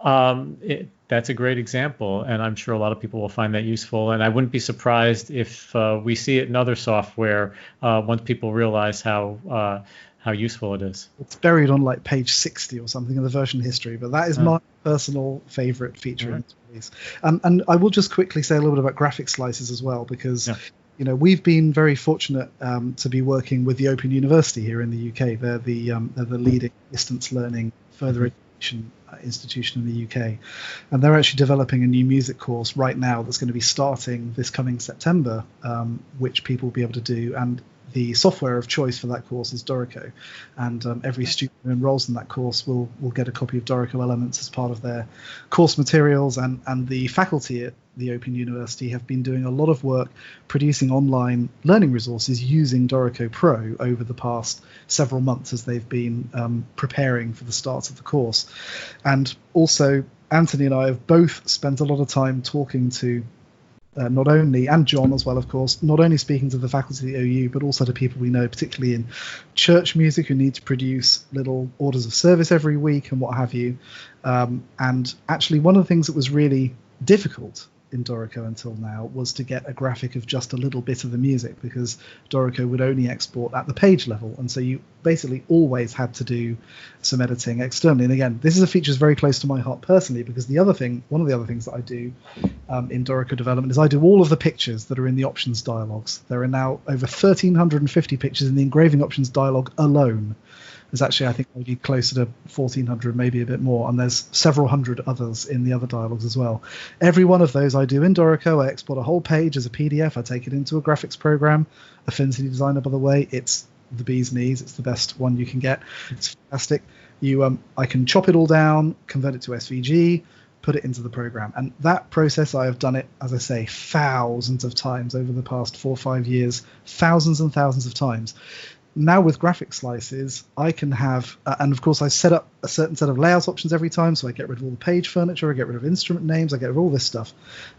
Speaker 1: That's a great example, and I'm sure a lot of people will find that useful. And I wouldn't be surprised if we see it in other software once people realize how useful it is.
Speaker 2: It's buried on like page 60 or something in the version history, but that is my personal favorite feature in this release. And I will just quickly say a little bit about graphic slices as well, because we've been very fortunate to be working with the Open University here in the UK. They're the leading distance learning further education institution in the UK, and they're actually developing a new music course right now that's going to be starting this coming September, which people will be able to do. And the software of choice for that course is Dorico, and every student who enrolls in that course will get a copy of Dorico Elements as part of their course materials. And the faculty at the Open University have been doing a lot of work producing online learning resources using Dorico Pro over the past several months as they've been preparing for the start of the course. And also, Anthony and I have both spent a lot of time talking to not only, and John as well, of course, not only speaking to the faculty at the OU, but also to people we know, particularly in church music, who need to produce little orders of service every week and what have you. And actually, one of the things that was really difficult in Dorico until now was to get a graphic of just a little bit of the music, because Dorico would only export at the page level, and so you basically always had to do some editing externally. And again, this is a feature that's very close to my heart personally, because one of the other things that I do in Dorico development is I do all of the pictures that are in the options dialogues. There are now over 1,350 pictures in the engraving options dialogue alone. There's actually, I think, maybe closer to 1,400, maybe a bit more, and there's several hundred others in the other dialogues as well. Every one of those I do in Dorico. I export a whole page as a PDF. I take it into a graphics program, Affinity Designer, by the way. It's the bee's knees. It's the best one you can get. It's fantastic. I can chop it all down, convert it to SVG, put it into the program. And that process, I have done it, as I say, thousands of times over the past 4 or 5 years, thousands and thousands of times. Now with graphic slices, I can have, and of course I set up a certain set of layout options every time, so I get rid of all the page furniture, I get rid of instrument names, I get rid of all this stuff.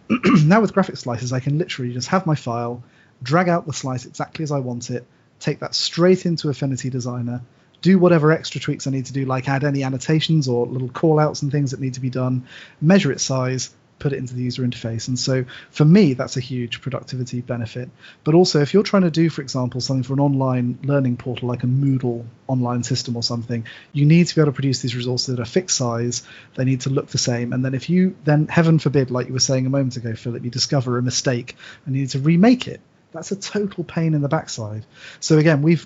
Speaker 2: Now with graphic slices, I can literally just have my file, drag out the slice exactly as I want it, take that straight into Affinity Designer, do whatever extra tweaks I need to do, like add any annotations or little call-outs and things that need to be done, measure its size, put it into the user interface. And so for me, that's a huge productivity benefit. But also, if you're trying to do, for example, something for an online learning portal like a Moodle online system or something, you need to be able to produce these resources at a fixed size. They need to look the same. And then if you then, heaven forbid, like you were saying a moment ago, Philip, you discover a mistake and you need to remake it, that's a total pain in the backside. So again, we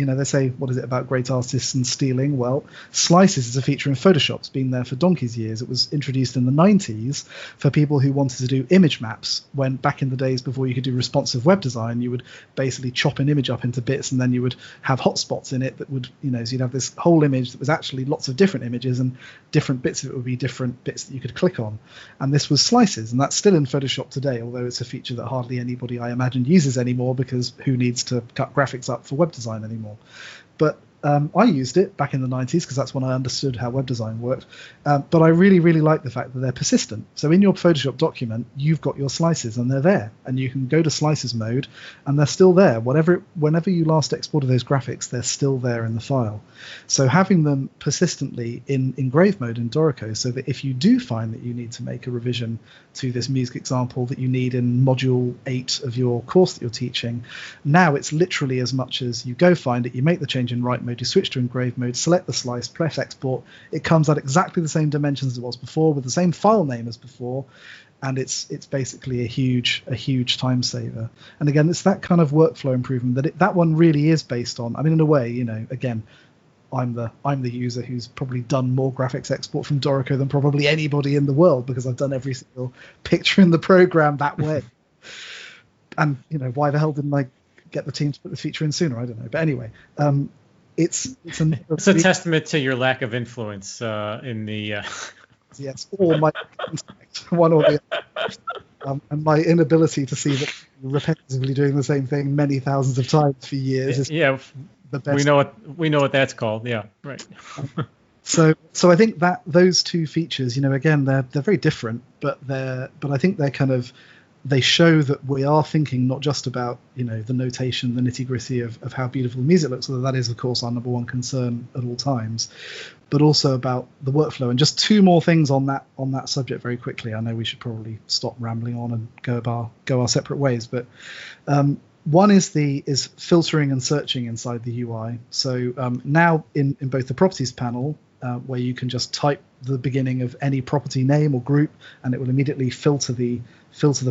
Speaker 2: they say, what is it about great artists and stealing? Well, slices is a feature in Photoshop. It's been there for donkey's years. It was introduced in the 90s for people who wanted to do image maps, when back in the days before you could do responsive web design, you would basically chop an image up into bits, and then you would have hotspots in it that would, so you'd have this whole image that was actually lots of different images, and different bits of it would be different bits that you could click on. And this was slices, and that's still in Photoshop today, although it's a feature that hardly anybody, I imagine, uses anymore, because who needs to cut graphics up for web design anymore? But I used it back in the 90s because that's when I understood how web design worked. But I really, really like the fact that they're persistent. So in your Photoshop document, you've got your slices and they're there. And you can go to slices mode and they're still there. Whenever you last exported those graphics, they're still there in the file. So having them persistently in engrave mode in Dorico, so that if you do find that you need to make a revision to this music example that you need in module 8 of your course that you're teaching, now it's literally as much as you go find it, you make the change in write mode, you switch to engrave mode, select the slice, press export, it comes out exactly the same dimensions as it was before with the same file name as before, and it's basically a huge time saver. And again, it's that kind of workflow improvement that one really is based on. I mean, in a way, again, I'm the user who's probably done more graphics export from Dorico than probably anybody in the world, because I've done every single picture in the program that way. And why the hell didn't I get the team to put the feature in sooner? I don't know. But anyway, it's
Speaker 1: a testament to your lack of influence in the.
Speaker 2: Yes, or my one or the other, and my inability to see that repetitively doing the same thing many thousands of times for years is the best.
Speaker 1: We know what that's called. Yeah, right.
Speaker 2: So I think that those two features, again, they're very different, but I think they show that we are thinking not just about the notation, the nitty gritty of how beautiful the music looks, although that is of course our number one concern at all times, but also about the workflow. And just two more things on that subject very quickly. I know we should probably stop rambling on and go our separate ways, but one is filtering and searching inside the UI. So now in both the properties panel, where you can just type the beginning of any property name or group, and it will immediately filter the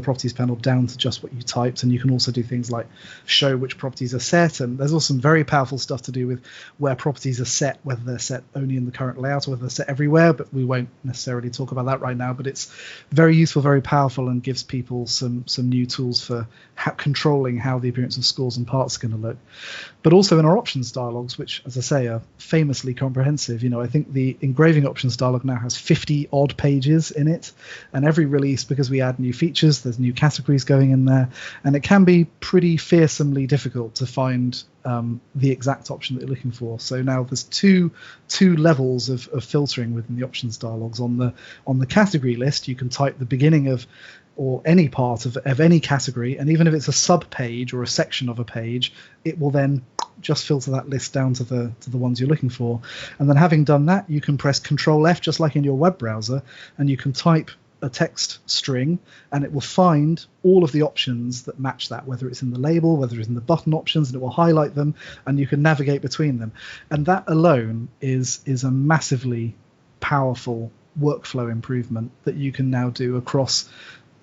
Speaker 2: properties panel down to just what you typed. And you can also do things like show which properties are set, and there's also some very powerful stuff to do with where properties are set, whether they're set only in the current layout or whether they're set everywhere, but we won't necessarily talk about that right now. But it's very useful, very powerful, and gives people some new tools for controlling how the appearance of scores and parts are going to look. But also in our options dialogues, which, as I say, are famously comprehensive. I think the engraving options dialog now has 50 odd pages in it, and every release, because we add new features, there's new categories going in there, and it can be pretty fearsomely difficult to find the exact option that you're looking for. So now there's two levels of filtering within the options dialogues. On the category list, you can type the beginning of or any part of any category, and even if it's a sub page or a section of a page, it will then just filter that list down to the ones you're looking for. And then having done that, you can press Control F just like in your web browser, and you can type a text string, and it will find all of the options that match that, whether it's in the label, whether it's in the button options, and it will highlight them, and you can navigate between them. And that alone is a massively powerful workflow improvement that you can now do across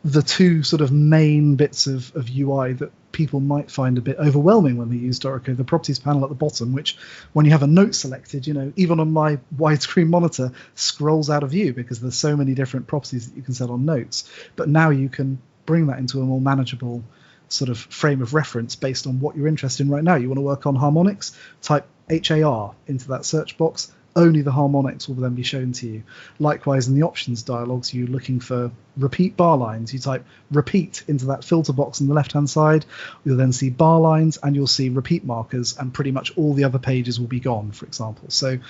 Speaker 2: the two sort of main bits of UI that people might find a bit overwhelming when they use Dorico. The properties panel at the bottom, which when you have a note selected, even on my widescreen monitor, scrolls out of view because there's so many different properties that you can set on notes. But now you can bring that into a more manageable sort of frame of reference based on what you're interested in right now. You want to work on harmonics, type HAR into that search box. Only the harmonics will then be shown to you. Likewise, in the options dialogues, you're looking for repeat bar lines. You type repeat into that filter box on the left-hand side. You'll then see bar lines, and you'll see repeat markers, and pretty much all the other pages will be gone, for example. So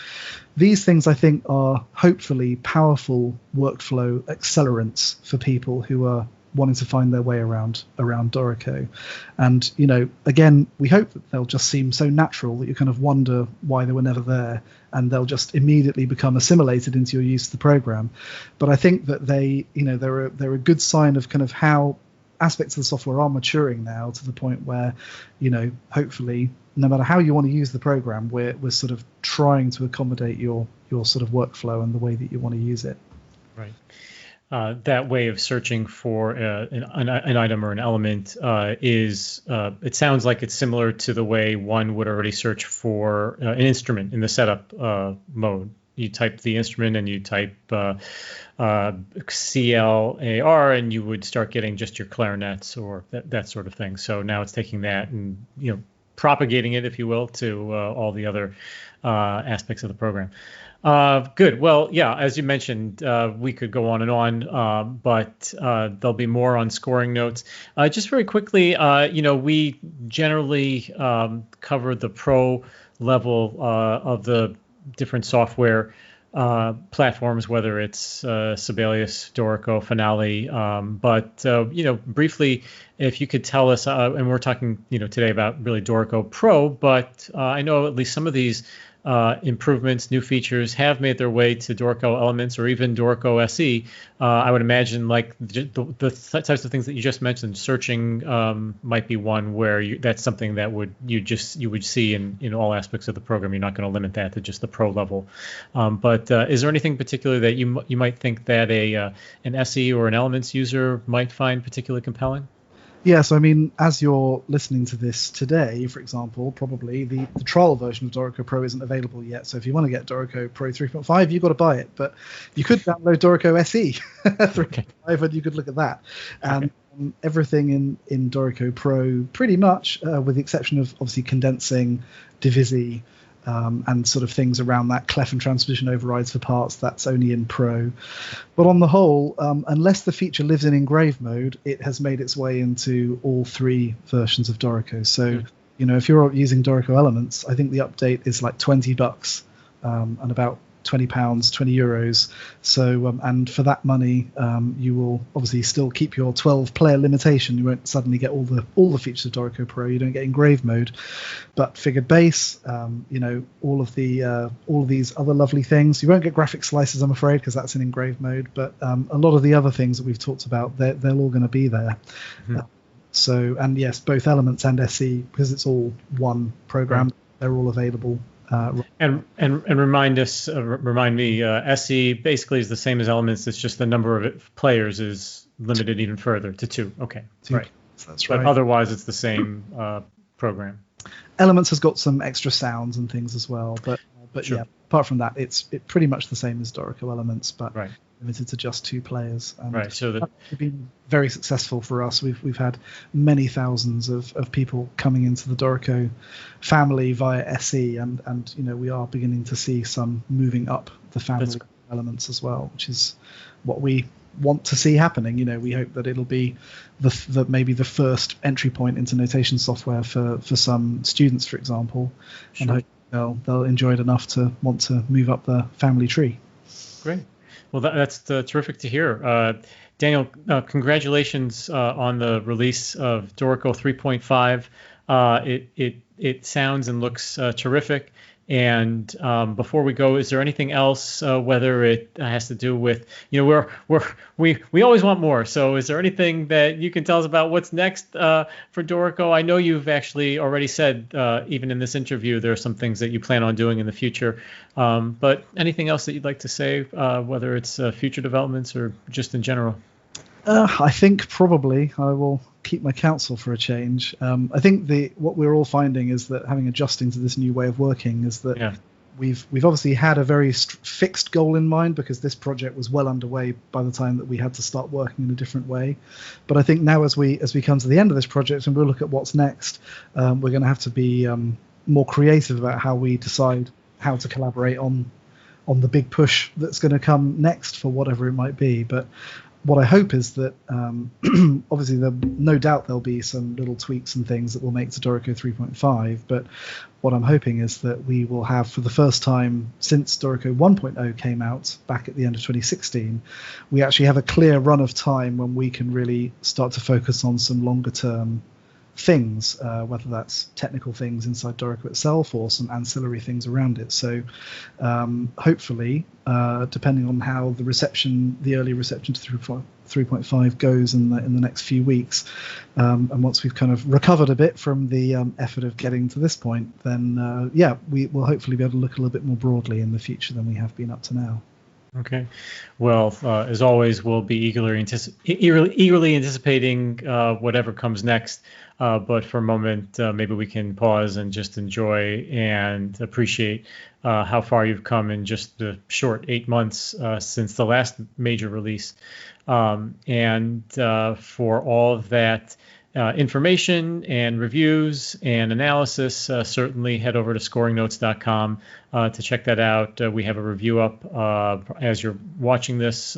Speaker 2: these things, I think, are hopefully powerful workflow accelerants for people who are wanting to find their way around Dorico. And again, we hope that they'll just seem so natural that you kind of wonder why they were never there, and they'll just immediately become assimilated into your use of the program. But I think that they're a good sign of kind of how aspects of the software are maturing now, to the point where hopefully no matter how you want to use the program, we're sort of trying to accommodate your sort of workflow and the way that you want to use it.
Speaker 1: Right. That way of searching for an item or an element is, it sounds like it's similar to the way one would already search for an instrument in the setup mode. You type the instrument and you type CLAR, and you would start getting just your clarinets or that sort of thing. So now it's taking that and propagating it, if you will, to all the other aspects of the program. Good. Well, yeah, as you mentioned, we could go on and on, but there'll be more on scoring notes. Just very quickly, we generally cover the pro level of the different software platforms, whether it's Sibelius, Dorico, Finale. But briefly, if you could tell us, and we're talking, today about really Dorico Pro, but I know at least some of these improvements, new features have made their way to Dorico Elements or even Dorico SE. I would imagine like the types of things that you just mentioned, searching might be one where that's something that you would see in all aspects of the program. You're not going to limit that to just the pro level. But is there anything particular that you might think that an SE or an Elements user might find particularly compelling?
Speaker 2: Yes, I mean, as you're listening to this today, for example, probably the trial version of Dorico Pro isn't available yet. So if you want to get Dorico Pro 3.5, you've got to buy it. But you could download Dorico SE 3.5 and you could look at that. And everything in Dorico Pro, pretty much, with the exception of obviously condensing, divisi, and sort of things around that, clef and transposition overrides for parts, that's only in Pro. But on the whole, unless the feature lives in engrave mode, it has made its way into all three versions of Dorico. So, if you're using Dorico Elements, I think the update is like $20 and about £20, €20. So, and for that money, you will obviously still keep your 12-player limitation. You won't suddenly get all the features of Dorico Pro. You don't get engrave mode, but figured bass, all of these other lovely things. You won't get graphic slices, I'm afraid, because that's in engrave mode. But a lot of the other things that we've talked about, they're all going to be there. Mm-hmm. So, and yes, both Elements and SE, because it's all one program, they're all available.
Speaker 1: And remind me, SE basically is the same as Elements. It's just the number of players is limited even further to 2. Okay, right.
Speaker 2: That's right.
Speaker 1: But otherwise, it's the same program.
Speaker 2: Elements has got some extra sounds and things as well, but
Speaker 1: sure.
Speaker 2: Yeah, apart from that, it's pretty much the same as Dorico Elements, but
Speaker 1: right.
Speaker 2: limited to just 2 players. And
Speaker 1: right. So that's
Speaker 2: been very successful for us. We've had many thousands of people coming into the Dorico family via SE, and we are beginning to see some moving up the family Elements as well, which is what we want to see happening. We hope that it'll be maybe the first entry point into notation software for some students, for example, and hope they'll enjoy it enough to want to move up the family tree.
Speaker 1: Great. Well, that's terrific to hear. Daniel, congratulations on the release of Dorico 3.5. It sounds and looks terrific. And before we go, is there anything else, whether it has to do with, we always want more. So is there anything that you can tell us about what's next for Dorico? I know you've actually already said, even in this interview, there are some things that you plan on doing in the future. But anything else that you'd like to say, whether it's future developments or just in general?
Speaker 2: I think probably I will keep my counsel for a change. I think what we're all finding is that having adjusting to this new way of working is that we've obviously had a very fixed goal in mind, because this project was well underway by the time that we had to start working in a different way. But I think now as we come to the end of this project and we'll look at what's next, we're going to have to be more creative about how we decide how to collaborate on the big push that's going to come next for whatever it might be. But what I hope is that, obviously, no doubt there'll be some little tweaks and things that will make to Dorico 3.5, but what I'm hoping is that we will have, for the first time since Dorico 1.0 came out back at the end of 2016, we actually have a clear run of time when we can really start to focus on some longer-term things, whether that's technical things inside Dorico itself or some ancillary things around it. So hopefully, depending on how the early reception to 3.5 goes in the next few weeks, and once we've kind of recovered a bit from the effort of getting to this point, then we will hopefully be able to look a little bit more broadly in the future than we have been up to now.
Speaker 1: Okay. Well, as always, we'll be eagerly anticipating whatever comes next. But for a moment, maybe we can pause and just enjoy and appreciate how far you've come in just the short 8 months since the last major release. And for all of that information and reviews and analysis, certainly head over to scoringnotes.com to check that out. We have a review up as you're watching this,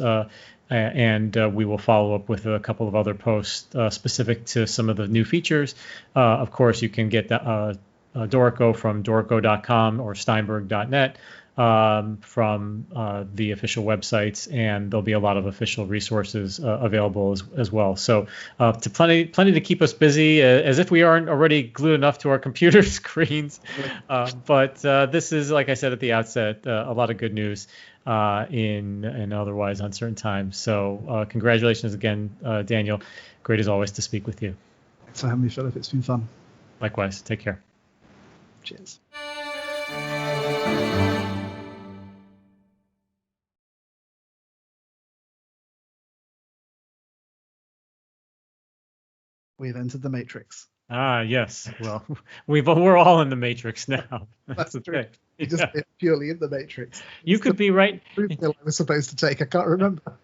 Speaker 1: and we will follow up with a couple of other posts specific to some of the new features. Of course, you can get Dorico from Dorko.com or Steinberg.net from the official websites, and there'll be a lot of official resources available as well. So to plenty to keep us busy, as if we aren't already glued enough to our computer screens. But this is, like I said at the outset, a lot of good news in otherwise uncertain times. So congratulations again, Daniel. Great as always to speak with you.
Speaker 2: Thanks for having me, Philip. It's been fun.
Speaker 1: Likewise. Take care.
Speaker 2: Cheers. We've entered the Matrix.
Speaker 1: Ah, yes. Well, we're all in the Matrix now. That's the
Speaker 2: true.
Speaker 1: thing.
Speaker 2: You just purely in the Matrix.
Speaker 1: You could be right.
Speaker 2: I was supposed to take. I can't remember.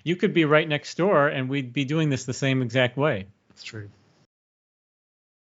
Speaker 1: You could be right next door, and we'd be doing this the same exact way.
Speaker 2: That's true.